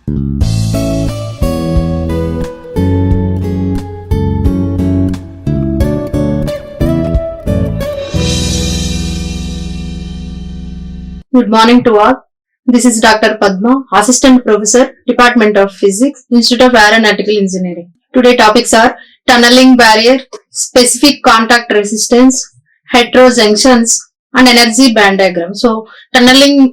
Good morning to all. This is Dr. Padma, Assistant Professor, Department of Physics, Institute of Aeronautical Engineering. Today topics are tunneling barrier, specific contact resistance, heterojunctions, and energy band diagram. So, tunneling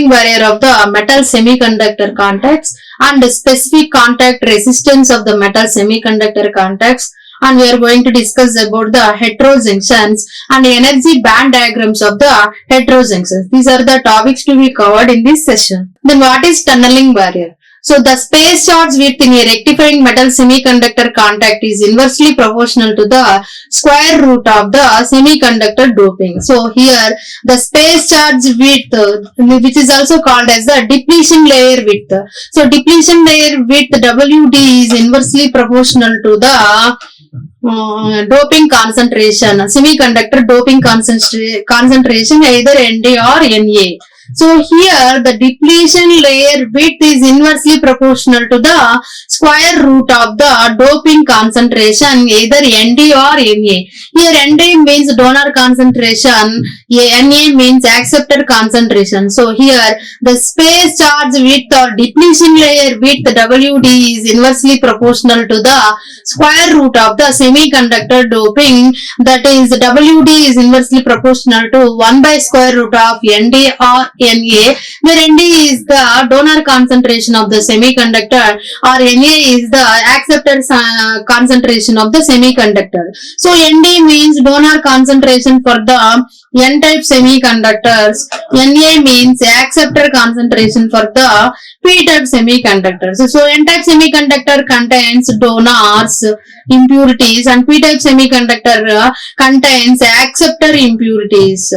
barrier of the metal semiconductor contacts and specific contact resistance of the metal semiconductor contacts, and we are going to discuss about the heterojunctions and energy band diagrams of the heterojunctions. These are the topics to be covered in this session. Then what is tunneling barrier? So the space charge width in a rectifying metal semiconductor contact is inversely proportional to the square root of the semiconductor doping. So here the space charge width, which is also called as the depletion layer width. So depletion layer width WD is inversely proportional to the doping concentration, semiconductor doping concentration either ND or Na. So here the depletion layer width is inversely proportional to the square root of the doping concentration either ND or Na. Here ND means donor concentration, Na means acceptor concentration. So here the space charge width or depletion layer width WD is inversely proportional to the square root of the semiconductor doping, that is WD is inversely proportional to 1 by square root of ND or Na, where ND is the donor concentration of the semiconductor or Na is the acceptor concentration of the semiconductor. So ND means donor concentration for the N-type semiconductors, Na means acceptor concentration for the P-type semiconductors. So N-type semiconductor contains donors impurities and P-type semiconductor contains acceptor impurities.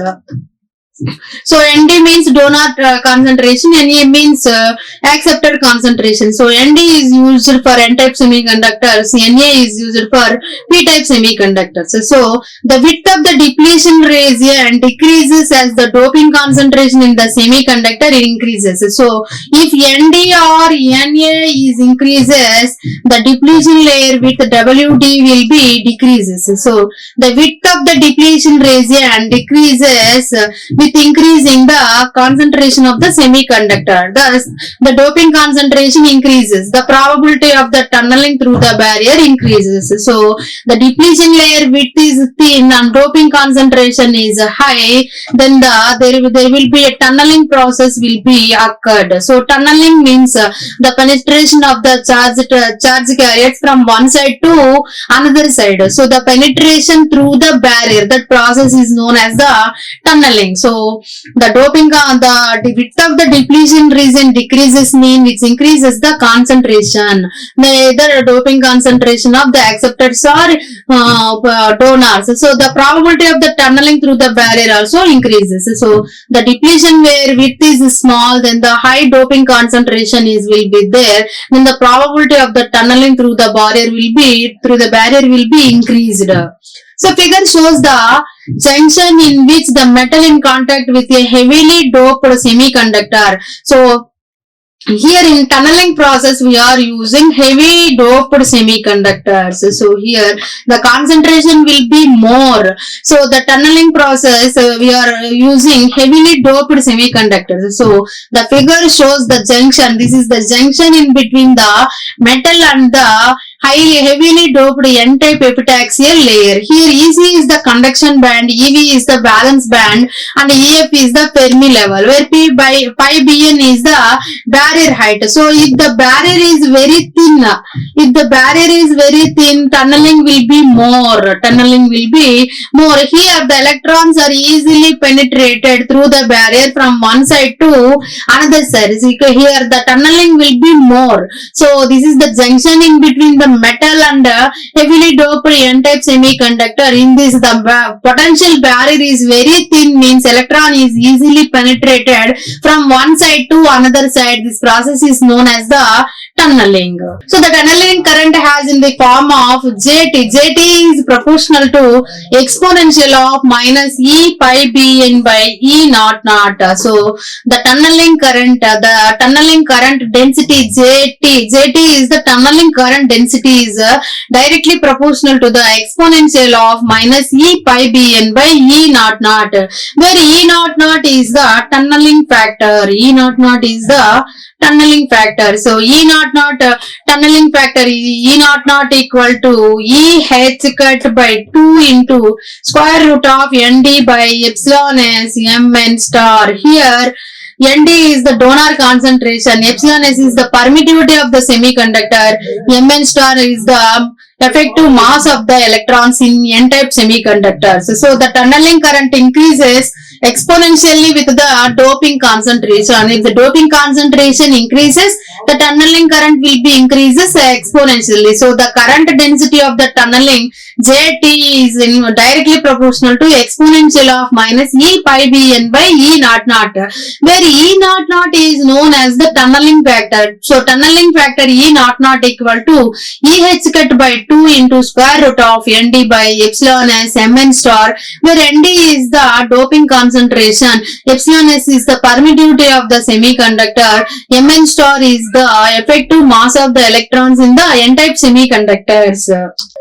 So ND means donor concentration, Na means acceptor concentration. So ND is used for N-type semiconductors, Na is used for P-type semiconductors. So the width of the depletion region decreases as the doping concentration in the semiconductor increases. So if ND or Na is increases, the depletion layer width WD will be decreases. So the width of the depletion region decreases with increasing the concentration of the semiconductor. Thus, the doping concentration increases. The probability of the tunneling through the barrier increases. So, the depletion layer width is thin and doping concentration is high. Then there will be a tunneling process will be occurred. So, tunneling means the penetration of the charge carriers from one side to another side. So, the penetration through the barrier, that process is known as the tunneling. So the doping, the width of the depletion region decreases mean which increases the concentration, either doping concentration of the acceptors or donors. So the probability of the tunneling through the barrier also increases. So the depletion where width is small, then the high doping concentration will be there. Then the probability of the tunneling through the barrier will be increased. So figure shows the junction in which the metal in contact with a heavily doped semiconductor. So here in tunneling process we are using heavy doped semiconductors. So here the concentration will be more. So the tunneling process we are using heavily doped semiconductors. So the figure shows the junction. This is the junction in between the metal and the heavily doped N-type epitaxial layer. Here EC is the conduction band, EV is the valence band, and EF is the Fermi level, where P by pi Bn is the barrier height. So if the barrier is very thin, tunneling will be more. Here the electrons are easily penetrated through the barrier from one side to another side. So here the tunneling will be more. So this is the junction in between the metal and heavily doped N-type semiconductor. In this the potential barrier is very thin, means electron is easily penetrated from one side to another side. This process is known as the tunneling. So the tunneling current has in the form of JT. JT is proportional to exponential of minus E pi Bn by E naught naught. So the tunneling current density JT is the tunneling current density is directly proportional to the exponential of minus E pi Bn by E naught naught, where E naught naught is the tunneling factor. E naught naught is the tunneling factor. So E naught naught tunneling factor is E naught naught equal to E h cut by 2 into square root of Nd by epsilon s Mn star. Here Nd is the donor concentration, epsilon s is the permittivity of the semiconductor, Mn star is the effective mass of the electrons in n-type semiconductors. So the tunneling current increases exponentially with the doping concentration. If the doping concentration increases, the tunneling current will be increases exponentially. So the current density of the tunneling JT is directly proportional to exponential of minus E pi Bn by E naught naught, where E naught naught is known as the tunneling factor. So tunneling factor E naught naught equal to E h cut by 2 into square root of Nd by epsilon s Mn star, where Nd is the doping concentration, epsilon s is the permittivity of the semiconductor, Mn star is the effective mass of the electrons in the n-type semiconductors.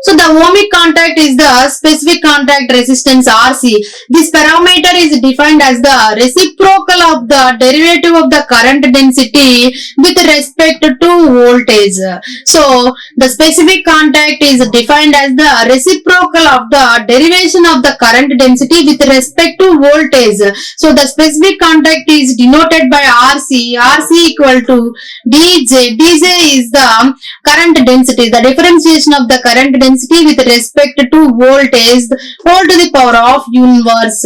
So the ohmic contact is the specific contact resistance Rc. This parameter is defined as the reciprocal of the derivative of the current density with respect to voltage. So the specific contact is defined as the reciprocal of the derivation of the current density with respect to voltage. So the specific contact is denoted by Rc. Rc equal to dj. dj is the current density, the differentiation of the current density with respect to voltage, whole to the power of inverse.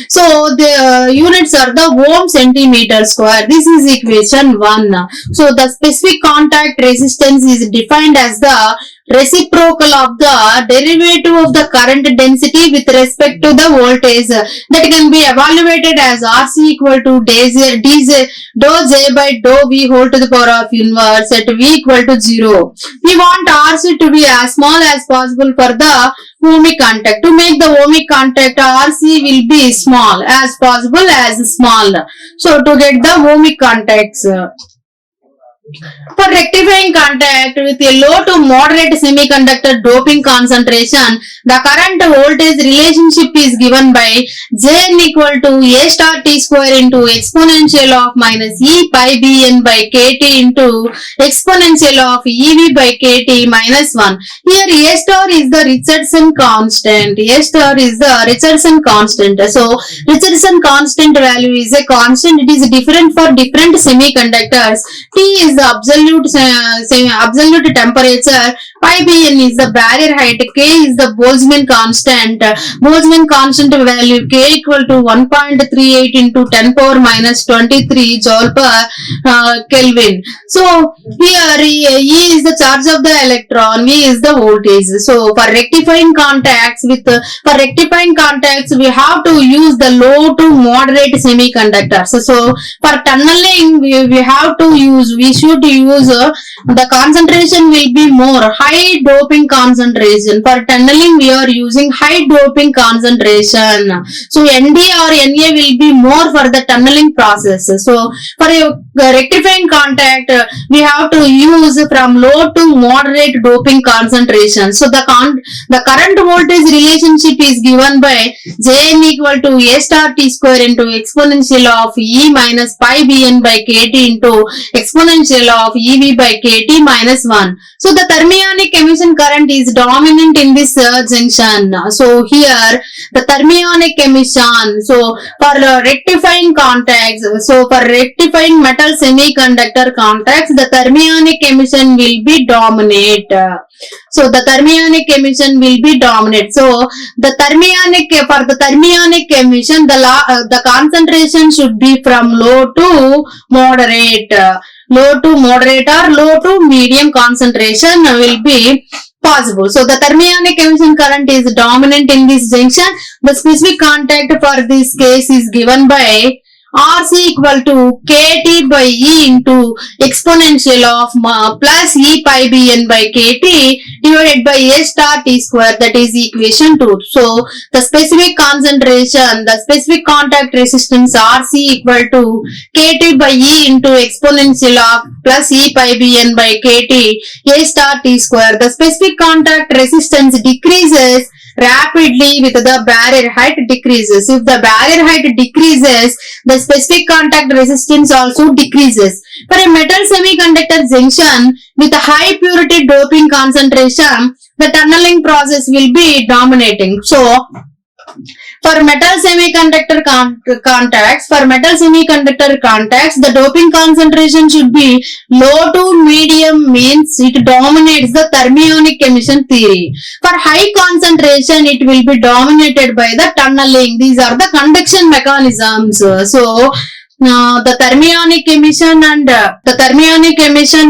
So the units are the ohm centimeter square. This is equation 1. So the specific contact resistance is defined as the reciprocal of the derivative of the current density with respect to the voltage, that can be evaluated as Rc equal to dou j by dou v whole to the power of inverse at v equal to 0. We want Rc to be as small as possible for the ohmic contact. To make the ohmic contact, Rc will be small as possible as small. So to get the ohmic contacts, for rectifying contact with a low to moderate semiconductor doping concentration, the current voltage relationship is given by Jn equal to A star T square into exponential of minus E pi Bn by Kt into exponential of Ev by Kt minus 1. Here A star is the Richardson constant. A star is the Richardson constant. So Richardson constant value is a constant. It is different for different semiconductors. T is the absolute temperature, pi Bn is the barrier height, K is the Boltzmann constant. Boltzmann constant value K equal to 1.38 into 10 power minus 23 joule per Kelvin. So here E is the charge of the electron, V is the voltage. So for rectifying contacts we have to use the low to moderate semiconductors. So for tunneling we should use the concentration will be more, high doping concentration. For tunneling we are using high doping concentration. So Nd or Na will be more for the tunneling process. So for a rectifying contact we have to use from low to moderate doping concentration. So the current voltage relationship is given by Jn equal to A star T square into exponential of E minus pi Bn by Kt into exponential of Ev by Kt minus 1. So the thermionic emission current is dominant in this junction. So here the thermionic emission. So for rectifying contacts, so for rectifying metal semiconductor contacts, the thermionic emission will be dominate. So the thermionic emission will be dominant. So the thermionic emission, the concentration should be from low to moderate. Low to moderate or low to medium concentration will be possible. So the thermionic emission current is dominant in this junction. The specific contact for this case is given by RC equal to KT by E into exponential of plus E pi Bn by KT divided by A star T square, that is equation 2. So the specific concentration, the specific contact resistance RC equal to KT by E into exponential of plus E pi Bn by KT A star T square. The specific contact resistance decreases rapidly with the barrier height decreases. If the barrier height decreases, the specific contact resistance also decreases. For a metal semiconductor junction with a high purity doping concentration, the tunneling process will be dominating. So, for metal semiconductor contacts, the doping concentration should be low to medium, means it dominates the thermionic emission theory. For high concentration, it will be dominated by the tunneling. These are the conduction mechanisms. So, the thermionic emission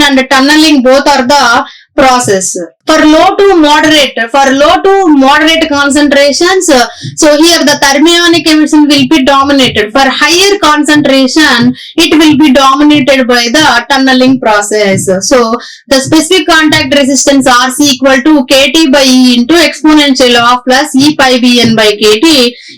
and tunneling both are the process. For low to moderate concentrations, so here the thermionic emission will be dominated. For higher concentration, it will be dominated by the tunneling process. So the specific contact resistance RC equal to KT by E into exponential of plus E pi Bn by KT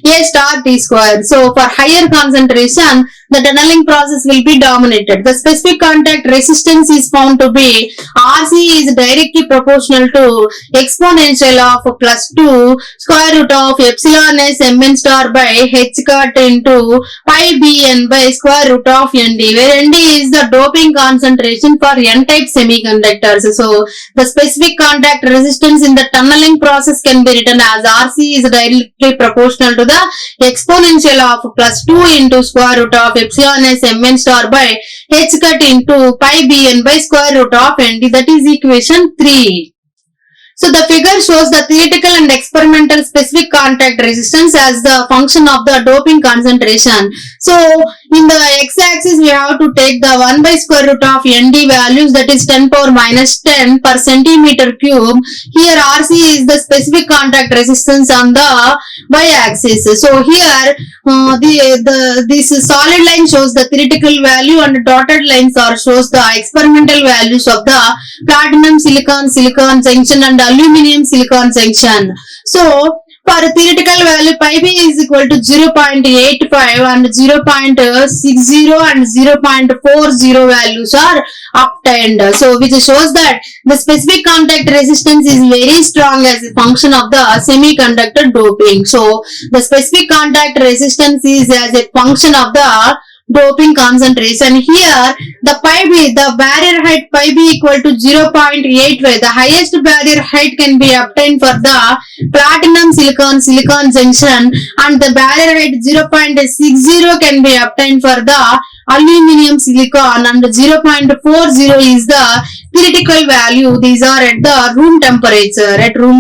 A star T square. So for higher concentration, the tunneling process will be dominated. The specific contact resistance is found to be RC is directly proportional to exponential of plus 2 square root of epsilon s mn star by h cut into pi bn by square root of nd, where nd is the doping concentration for n-type semiconductors. So the specific contact resistance in the tunneling process can be written as RC is directly proportional to the exponential of plus 2 into square root of epsilon s mn star by h cut into pi bn by square root of nd, that is equation 3. So the figure shows the theoretical and experimental specific contact resistance as the function of the doping concentration. So in the x-axis we have to take the 1 by square root of nd values, that is 10 power minus 10 per centimeter cube. Here RC is the specific contact resistance on the y-axis. So here this solid line shows the theoretical value and dotted lines shows the experimental values of the platinum silicon junction and aluminum silicon junction. So for theoretical value, pi b is equal to 0.85 and 0.60 and 0.40 values are obtained. So which shows that the specific contact resistance is very strong as a function of the semiconductor doping. So the specific contact resistance is as a function of the doping concentration. Here the barrier height pi b equal to 0.85. The highest barrier height can be obtained for the platinum silicon junction and the barrier height 0.60 can be obtained for the aluminum silicon and 0.40 is the theoretical value. These are at the room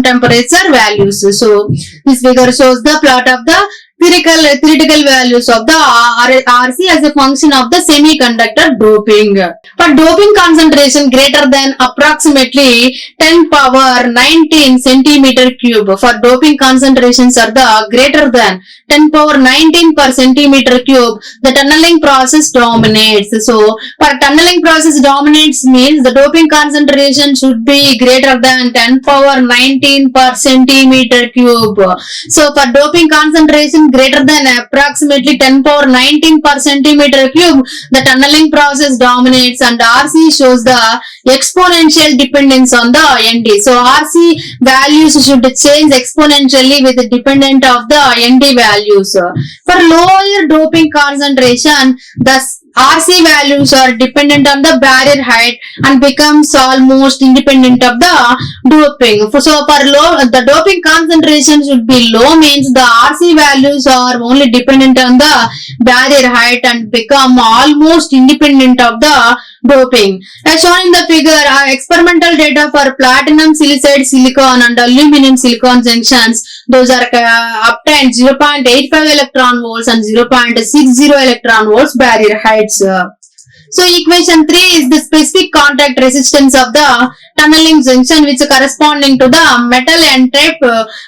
temperature values. So this figure shows the plot of the theoretical values of the RC as a function of the semiconductor doping. For doping concentration greater than approximately 10 power 19 centimeter cube, for doping concentrations are the greater than 10 power 19 per centimeter cube, the tunneling process dominates. So for tunneling process dominates means the doping concentration should be greater than 10 power 19 per centimeter cube. So for doping concentration greater than approximately 10 power 19 per centimeter cube, the tunneling process dominates and RC shows the exponential dependence on the ND. So RC values should change exponentially with the dependent of the ND values. For lower doping concentration, the RC values are dependent on the barrier height and becomes almost independent of the doping. So for the doping concentration should be low means the RC values are only dependent on the barrier height and become almost independent of the doping. As shown in the figure, experimental data for platinum silicide silicon and aluminum silicon junctions, those are obtained 0.85 electron volts and 0.60 electron volts barrier heights. So equation 3 is the specific contact resistance of the tunneling junction which corresponding to the metal n-type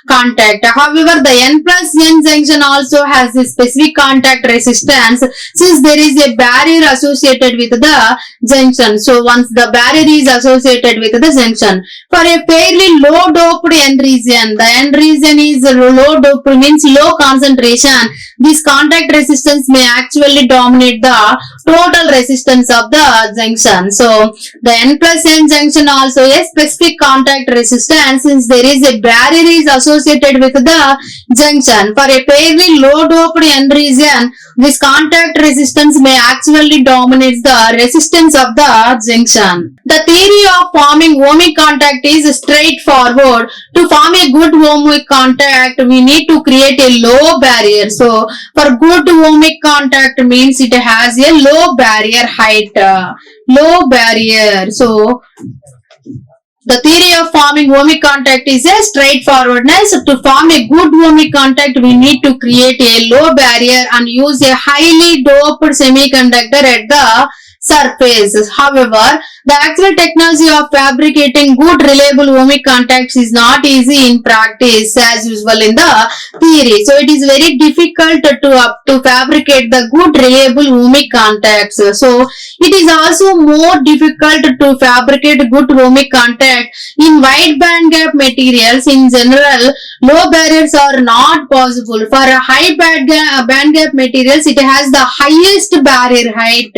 contact. However, the n plus n junction also has a specific contact resistance since there is a barrier associated with the junction. So once the barrier is associated with the junction, for a fairly low doped n region, the n region is low doped means low concentration. This contact resistance may actually dominate the total resistance of the junction. So the n plus n junction also a specific contact resistance since there is a barrier is associated with the junction. For a fairly low doped n region, this contact resistance may actually dominate the resistance of the junction. The theory of forming ohmic contact is straightforward. To form a good ohmic contact, we need to create a low barrier. So for good ohmic contact means it has a low barrier height. Low barrier. So the theory of forming ohmic contact is a straightforwardness. To form a good ohmic contact, we need to create a low barrier and use a highly doped semiconductor at the surface. However, the actual technology of fabricating good reliable ohmic contacts is not easy in practice as usual in the theory. So it is very difficult to fabricate the good reliable ohmic contacts. So it is also more difficult to fabricate good ohmic contact in wide band gap materials. In general, low barriers are not possible. For a high band gap materials, it has the highest barrier height.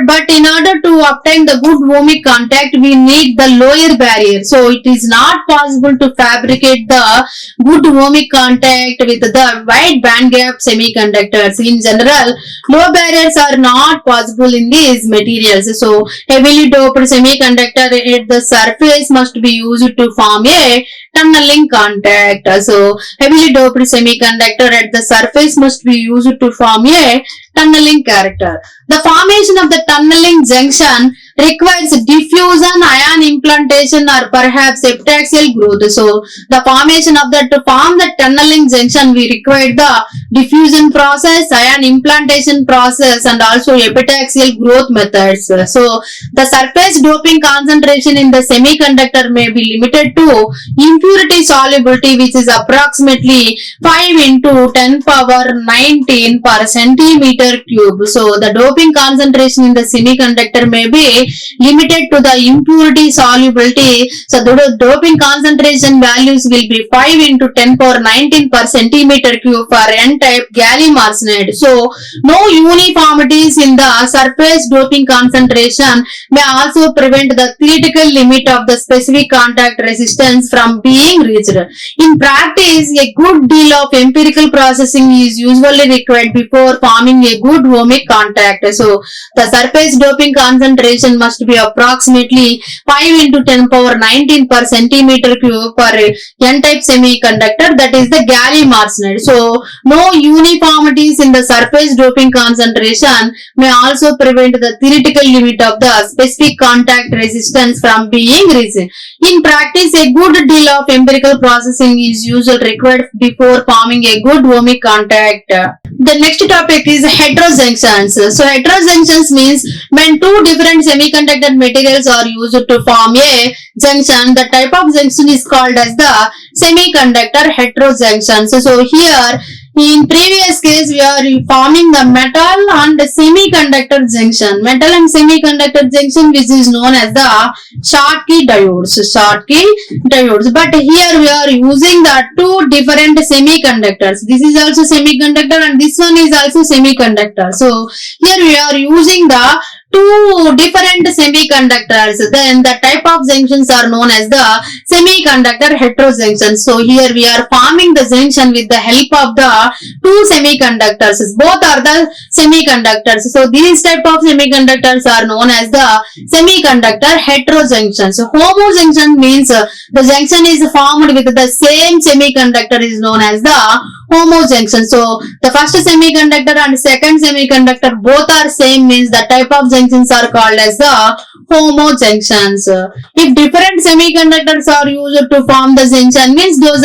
But in order to obtain the good ohmic contact, we need the lower barrier. So it is not possible to fabricate the good ohmic contact with the wide band gap semiconductors. In general, low barriers are not possible in these materials. So heavily doped semiconductor at the surface must be used to form a tunneling contact. So heavily doped semiconductor at the surface must be used to form a tunneling character. The formation of the tunneling junction requires diffusion, ion implantation or perhaps epitaxial growth. So the formation of to form the tunneling junction, we require the diffusion process, ion implantation process and also epitaxial growth methods. So the surface doping concentration in the semiconductor may be limited to impurity solubility which is approximately 5 into 10 power 19 per centimeter cube. So the doping concentration in the semiconductor may be limited to the impurity solubility. So the doping concentration values will be 5 into 10 power 19 per centimeter cube for n-type gallium arsenide. So no uniformities in the surface doping concentration may also prevent the critical limit of the specific contact resistance from being reached. In practice, a good deal of empirical processing is usually required before forming a good ohmic contact. So the surface doping concentration must be approximately 5 into 10 power 19 per centimeter cube for n-type semiconductor, that is the gallium arsenide. So no uniformities in the surface doping concentration may also prevent the theoretical limit of the specific contact resistance from being reached. In practice, a good deal of empirical processing is usually required before forming a good ohmic contact. The next topic is heterojunctions. So heterojunctions means when two different semiconductor materials are used to form a junction, the type of junction is called as the semiconductor heterojunction. So here in previous case we are forming the metal and semiconductor junction. Metal and semiconductor junction which is known as the Schottky diodes. Schottky diodes. But here we are using the two different semiconductors. This is also semiconductor and this one is also semiconductor. So here we are using the two different semiconductors. Then the type of junctions are known as the semiconductor heterojunction. So here we are forming the junction with the help of the two semiconductors. Both are the semiconductors. So these type of semiconductors are known as the semiconductor heterojunction. So homojunction means the junction is formed with the same semiconductor is known as the homojunction. So the first semiconductor and second semiconductor both are same means the type of junctions are called as the homo junctions. If different semiconductors are used to form the junction, means those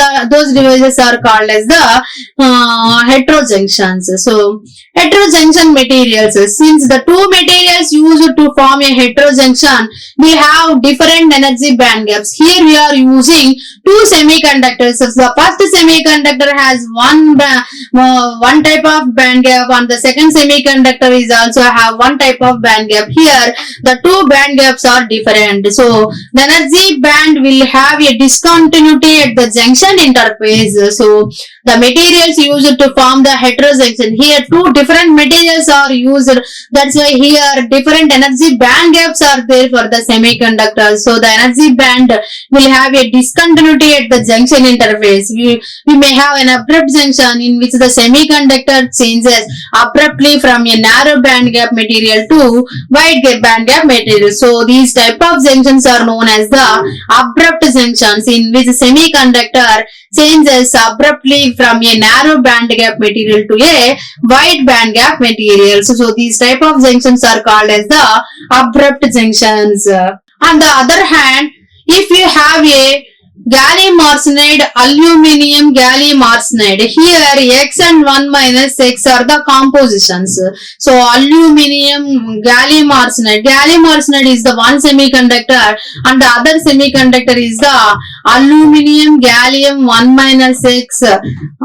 devices are called as the heterojunctions. So heterojunction materials, since the two materials used to form a heterojunction will have different energy band gaps. Here we are using two semiconductors. So the first semiconductor has one type of band gap, and the second semiconductor is also have one type of band gap. Here the two band gaps are different. So the energy band will have a discontinuity at the junction interface. So the materials used to form the heterojunction, here two different materials are used. That's why here different energy band gaps are there for the semiconductors. So the energy band will have a discontinuity at the junction interface. We may have an abrupt junction in which the semiconductor changes abruptly from a narrow band gap material to wide band gap material. So these type of junctions are known as the abrupt junctions, in which semiconductor changes abruptly from a narrow band gap material to a wide band gap material. So these type of junctions are called as the abrupt junctions. On the other hand, if you have a gallium arsenide, aluminium gallium arsenide, here X and 1 minus X are the compositions. So aluminium gallium arsenide is the one semiconductor and the other semiconductor is the aluminium gallium 1 minus X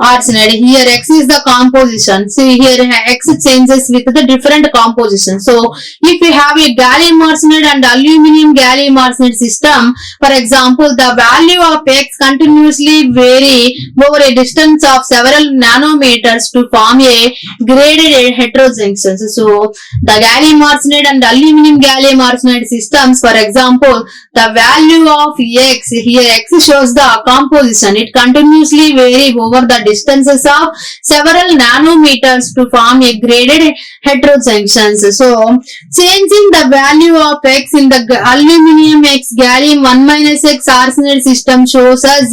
arsenide. Here X is the composition. See here X changes with the different composition. So if you have a gallium arsenide and aluminium gallium arsenide system, for example, the value of X continuously vary over a distance of several nanometers to form a graded heterojunctions. So the gallium arsenide and aluminium gallium arsenide systems, for example, the value of X, here X shows the composition, it continuously vary over the distances of several nanometers to form a graded heterojunctions. So changing the value of X in the aluminium X gallium 1 minus X arsenide system shows us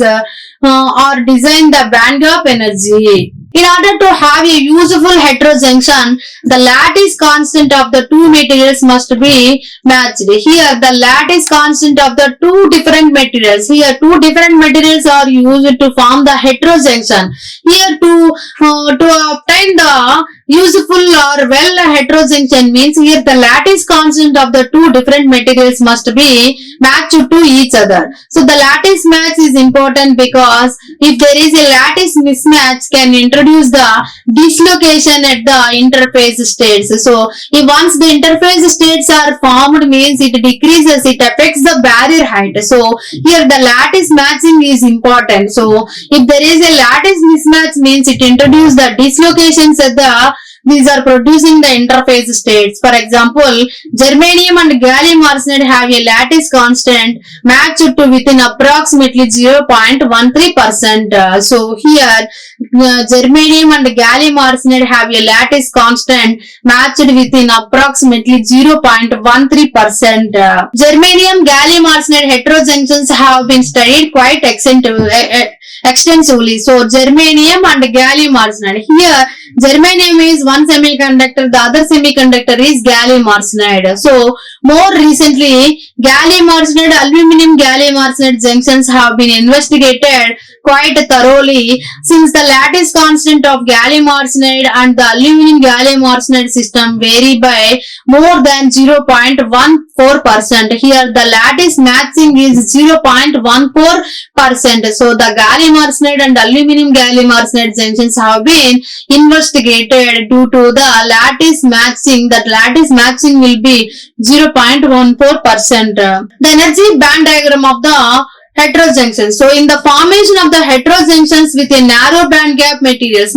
or design the band gap energy. In order to have a useful heterojunction, the lattice constant of the two materials must be matched. Here the lattice constant of the two different materials. Here two different materials are used to form the heterojunction. Here to obtain the useful or well heterojunction means here the lattice constant of the two different materials must be matched to each other. So the lattice match is important because if there is a lattice mismatch can introduce the dislocation at the interface states. So if once the interface states are formed means it decreases, it affects the barrier height. So here the lattice matching is important. So if there is a lattice mismatch means it introduces the dislocations at the these are producing the interface states. For example, germanium and gallium arsenide have a lattice constant matched to within approximately 0.13%. So here germanium and gallium arsenide have a lattice constant matched within approximately 0.13%. Germanium gallium arsenide heterojunctions have been studied quite extensively. So germanium and gallium arsenide. Here germanium is one semiconductor, the other semiconductor is gallium arsenide. So more recently gallium arsenide, aluminium gallium arsenide junctions have been investigated quite thoroughly since the lattice constant of gallium arsenide and the aluminium gallium arsenide system vary by more than 0.14%. Here the lattice matching is 0.14%. So the gallium arsenide and aluminium gallium arsenide junctions have been investigated due to the lattice matching. That lattice matching will be 0.14%. The energy band diagram of the heterojunctions. So in the formation of the heterojunctions with a narrow band gap materials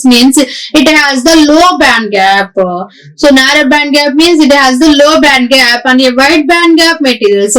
means it has the low band gap. So narrow band gap means it has the low band gap, and a wide band gap materials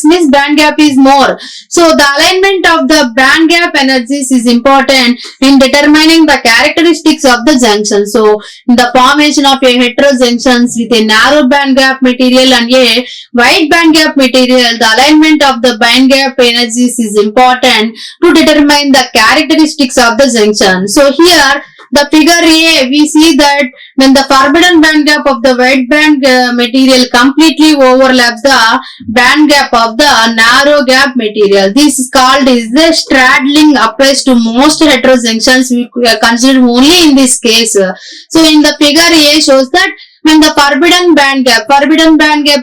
means band gap is more. So the alignment of the band gap energies is important in determining the characteristics of the junction. So in the formation of a heterojunctions with a narrow band gap material and a wide band gap material, the alignment of the band gap energies is important to determine the characteristics of the junction. So here the figure A, we see that when the forbidden band gap of the wide band material completely overlaps the band gap of the narrow gap material. This is called is the straddling, applies to most heterojunctions. We are considered only in this case. So in the figure A shows that when the forbidden band gap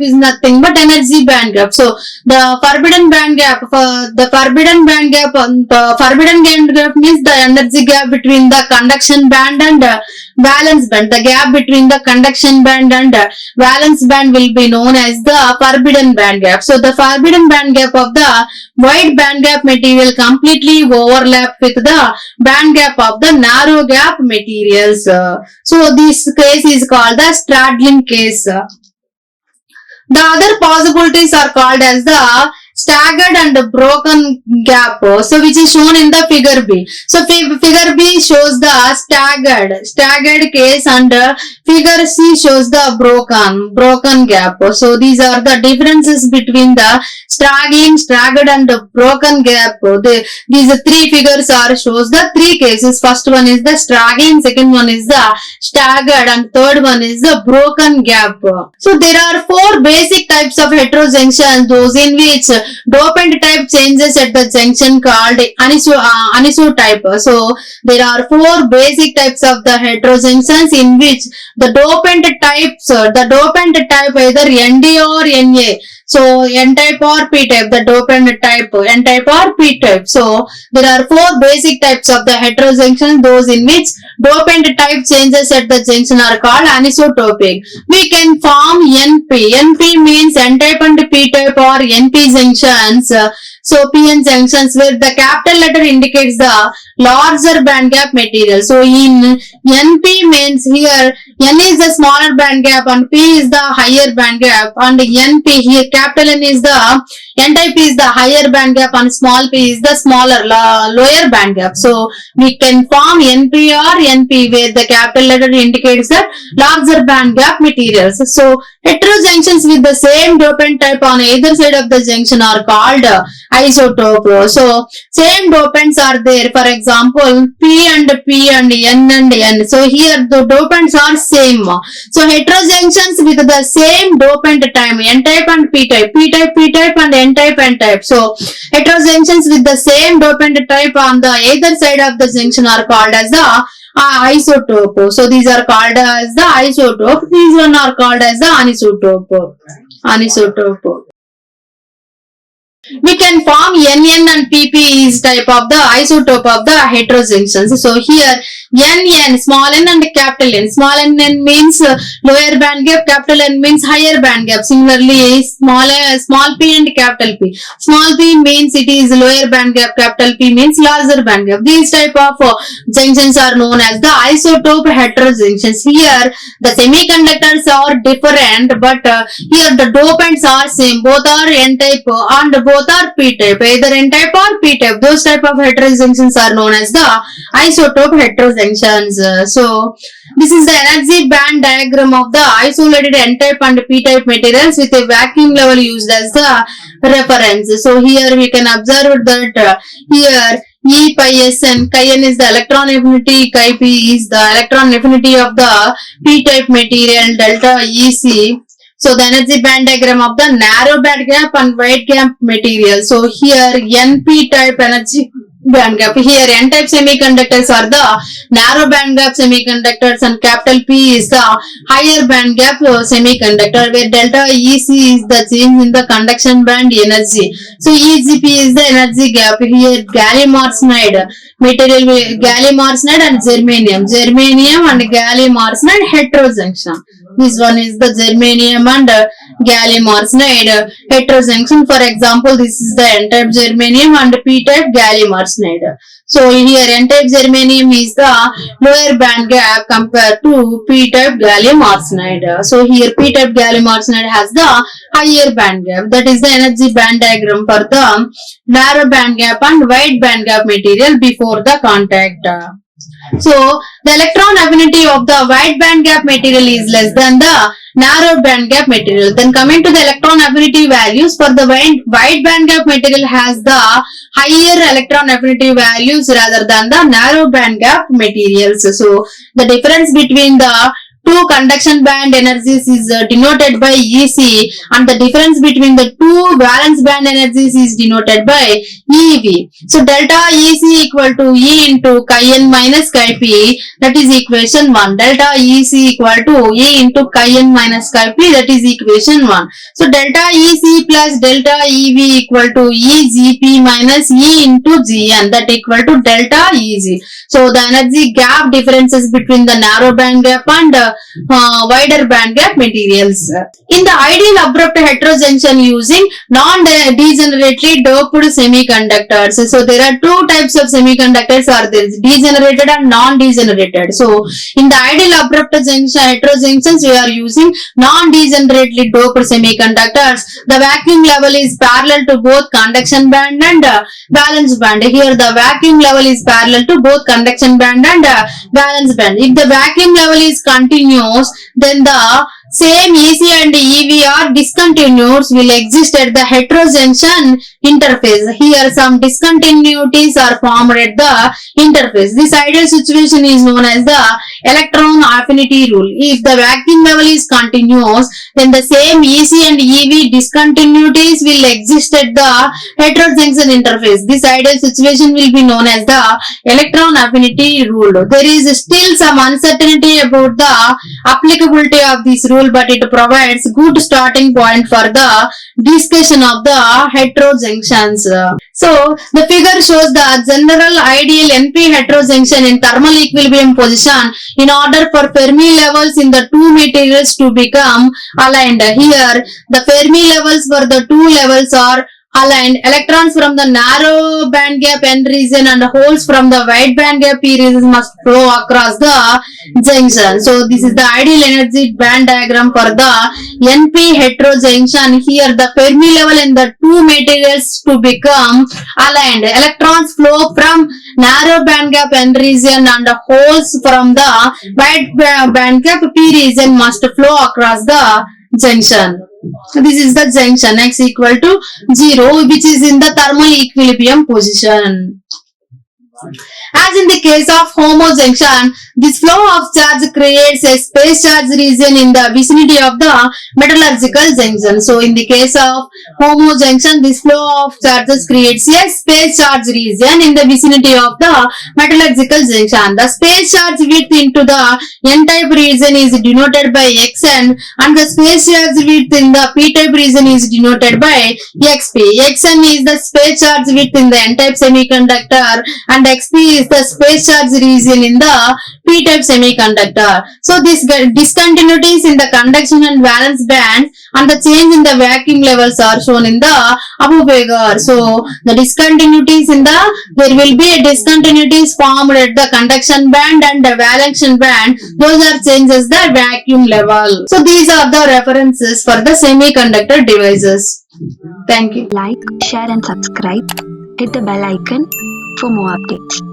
is nothing but energy band gap. So the forbidden band gap means the energy gap between the conduction band and valence band. The gap between the conduction band and valence band will be known as the forbidden band gap. So the forbidden band gap of the wide band gap material completely overlap with the band gap of the narrow gap materials. So this case is called the straddling case. The other possibilities are called as the staggered and broken gap, so which is shown in the figure B. So figure B shows the staggered case and figure C shows the broken gap. So these are the differences between the staggered and broken gap. These three figures are shows the three cases. First one is the straggling, second one is the staggered, and third one is the broken gap. So there are four basic types of heterojunctions, those in which dopant type changes at the junction called anisotype. So there are four basic types of the heterojunctions in which the dopant type either ND or NA. So N-type or P-type, the dopant type N-type or P-type. So there are four basic types of the heterojunctions, those in which dopant type changes at the junction are called anisotopic. We can form NP. NP means N-type and P-type or NP junctions. So PN junctions where the capital letter indicates the larger band gap material. So in NP means here N is the smaller band gap and P is the higher band gap, and NP here capital N is the N-type is the higher band gap and small p is the smaller lower band gap. So we can form NP or NP where the capital letter indicates the larger band gap materials. So heterojunctions with the same dopant type on either side of the junction are called isotope. So same dopants are there. For example, P and N and N. So here the dopants are same. So heterojunctions with the same dopant type, N-type and P-type, P-type and N-type. So heterojunctions with the same dopant type on the either side of the junction are called as the isotope. So these are called as the isotope. These one are called as the anisotope. We can form NN and PP is type of the isotope of the heterojunctions. So here NN, small n and capital N. Small n means lower band gap, capital N means higher band gap. Similarly, small p and capital P. Small p means it is lower band gap, capital P means larger band gap. These type of junctions are known as the isotope heterojunctions. Here the semiconductors are different, but here the dopants are same. Both are N-type and both are P-type, either N-type or P-type. Those type of heterojunctions are known as the isotope heterojunctions. So this is the energy band diagram of the isolated N-type and P-type materials with a vacuum level used as the reference. So here we can observe that here E pi S and chi n is the electron affinity, chi p is the electron affinity of the P-type material, delta EC. So the energy band diagram of the narrow band gap and wide gap material. So here NP type energy band gap. Here N-type semiconductors are the narrow band gap semiconductors and capital P is the higher band gap semiconductor, where delta EC is the change in the conduction band energy. So EGP is the energy gap. Here gallium arsenide material, gallium arsenide and germanium and gallium arsenide heterojunction. This one is the germanium and gallium arsenide heterojunction. For example, this is the N-type germanium and P-type gallium arsenide. So here N-type germanium is the lower band gap compared to P-type gallium arsenide. So here P-type gallium arsenide has the higher band gap. That is the energy band diagram for the narrow band gap and wide band gap material before the contact. So the electron affinity of the wide band gap material is less than the narrow band gap material. Then coming to the electron affinity values, for the wide band gap material has the higher electron affinity values rather than the narrow band gap materials. So the difference between the two conduction band energies is denoted by EC, and the difference between the two valence band energies is denoted by EV. So delta EC equal to E into chi n minus chi P, that is equation 1. Delta EC equal to E into chi n minus chi P, that is equation 1. So delta EC plus delta EV equal to EGP minus E into Gn, that equal to delta EG. So the energy gap differences between the narrow band gap and wider band gap materials. In the ideal abrupt heterojunction using non-degenerately doped semiconductors. So there are two types of semiconductors are there, degenerated and non-degenerated. So in the ideal abrupt heterojunctions we are using non-degenerately doped semiconductors. The vacuum level is parallel to both conduction band and valence band. Here the vacuum level is parallel to both conduction band and valence band. If the vacuum level is continuous, then the same EC and EV are discontinuous will exist at the heterojunction interface. Here some discontinuities are formed at the interface. This ideal situation is known as the electron affinity rule. If the vacuum level is continuous, then the same EC and EV discontinuities will exist at the heterojunction interface. This ideal situation will be known as the electron affinity rule. There is still some uncertainty about the applicability of this rule, but it provides good starting point for the discussion of the heterojunctions. So the figure shows the general ideal NP heterojunction in thermal equilibrium position in order for Fermi levels in the two materials to become aligned. Here the Fermi levels for the two levels are aligned. Electrons from the narrow band gap N region and holes from the wide band gap P region must flow across the junction. So this is the ideal energy band diagram for the NP heterojunction. Here the Fermi level in the two materials to become aligned. Electrons flow from narrow band gap N region and holes from the wide band gap P region must flow across the junction. So this is the junction x equal to 0, which is in the thermal equilibrium position. As in the case of homojunction, this flow of charge creates a space charge region in the vicinity of the metallurgical junction. So in the case of homojunction, this flow of charges creates a space charge region in the vicinity of the metallurgical junction. The space charge width into the N-type region is denoted by Xn, and the space charge width in the P-type region is denoted by Xp. Xn is the space charge width in the N-type semiconductor, and Xp is the space charge region in the P-type semiconductor. So these discontinuities in the conduction and valence bands and the change in the vacuum levels are shown in the above figure. So the discontinuities in the, there will be a discontinuities formed at the conduction band and the valence band. Those are changes the vacuum level. So these are the references for the semiconductor devices. Thank you. Like, share and subscribe. Hit the bell icon for more updates.